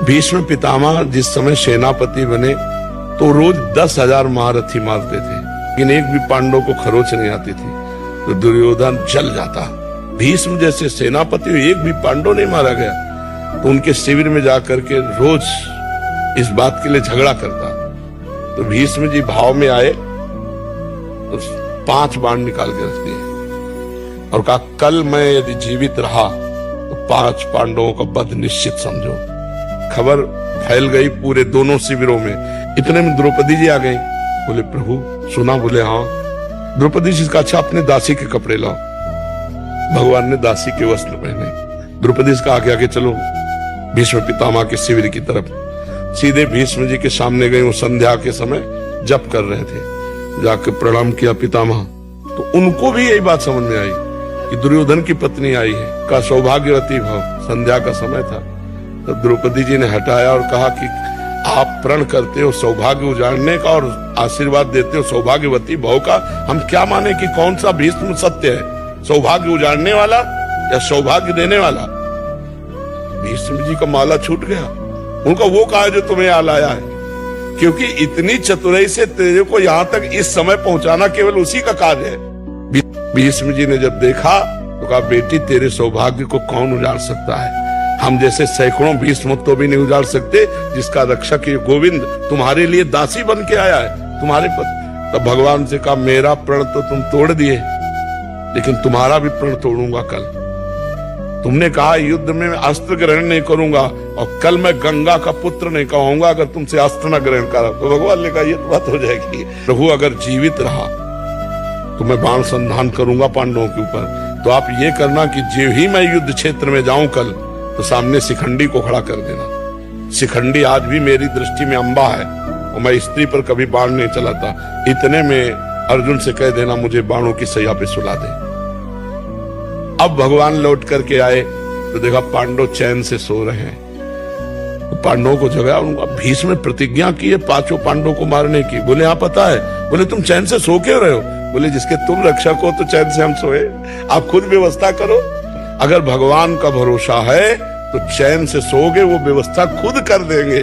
भीष्म पितामह जिस समय सेनापति बने तो रोज 10,000 महारथी मारते थे, लेकिन एक भी पांडव को खरोच नहीं आती थी, तो दुर्योधन जल जाता। भीष्म जैसे सेनापति एक भी पांडव नहीं मारा गया, तो उनके शिविर में जाकर के रोज इस बात के लिए झगड़ा करता। तो भीष्म जी भाव में आए तो 5 बाण निकाल के रख दिए और कहा, कल मैं यदि जीवित रहा तो 5 पांडवों का वध निश्चित समझो। खबर फैल गई पूरे दोनों शिविरों में। इतने में द्रौपदी जी आ गई। बोले प्रभु सुना? बोले हाँ। द्रौपदी जी का, अच्छा अपने दासी के कपड़े लाओ। भगवान ने दासी के वस्त्र पहने। द्रौपदी जी का आगे आगे चलो भीष्म पितामह के शिविर की तरफ। सीधे भीष्म जी के सामने गए। वो संध्या के समय जप कर रहे थे। जाकर प्रणाम किया पितामह, तो उनको भी यही बात समझ में आई कि दुर्योधन की पत्नी आई है, का सौभाग्यवती भव। संध्या का समय था। तो द्रौपदी जी ने हटाया और कहा कि आप प्रण करते हो सौभाग्य उजाड़ने का और आशीर्वाद देते हो सौभाग्यवती भव का, हम क्या माने कि कौन सा भीष्म सत्य है, सौभाग्य उजाड़ने वाला या सौभाग्य देने वाला? भीष्म जी का माला छूट गया। उनका वो कहा जो तुम्हें यहाँ लाया है, क्योंकि इतनी चतुराई से तेरे को यहाँ तक इस समय पहुंचाना केवल उसी का कार्य है। भीष्म जी ने जब देखा तो कहा, बेटी तेरे सौभाग्य को कौन उजाड़ सकता है? हम जैसे सैकड़ों भीष्म तो भी नहीं उजाड़ सकते, जिसका रक्षक ये गोविंद तुम्हारे लिए दासी बन के आया है, तुम्हारे पति। तब भगवान से कहा, मेरा प्रण तो तुम तोड़ दिए, लेकिन तुम्हारा भी प्रण तोड़ूंगा कल। तुमने कहा युद्ध में मैं अस्त्र ग्रहण नहीं करूंगा, और कल मैं गंगा का पुत्र नहीं कहूंगा अगर तुमसे अस्त्र न ग्रहण करा। तो भगवान ने कहा, ये तो बात हो जाएगी। प्रभु अगर जीवित रहा तो मैं बाण संधान करूंगा पांडवों के ऊपर। तो आप ये करना कि जो ही मैं युद्ध क्षेत्र में जाऊं कल, तो सामने शिखंडी को खड़ा कर देना। शिखंडी आज भी मेरी दृष्टि में अंबा है, और मैं स्त्री पर कभी बाण नहीं चलाता। इतने में अर्जुन से कह देना मुझे बाणों की सैया पे सुला दे। अब भगवान लौट करके आए तो देखा पांडव चैन से सो रहे हैं। तो पांडवों को जगाया। उनका भीष्म ने प्रतिज्ञा की है 5 पांडवों को मारने की। बोले हाँ पता है। बोले तुम चैन से सो क्यों रहे हो? बोले जिसके तुम रक्षक हो तो चैन से हम सोए, आप खुद व्यवस्था करो। अगर भगवान का भरोसा है तो चैन से सोओगे, वो व्यवस्था खुद कर देंगे।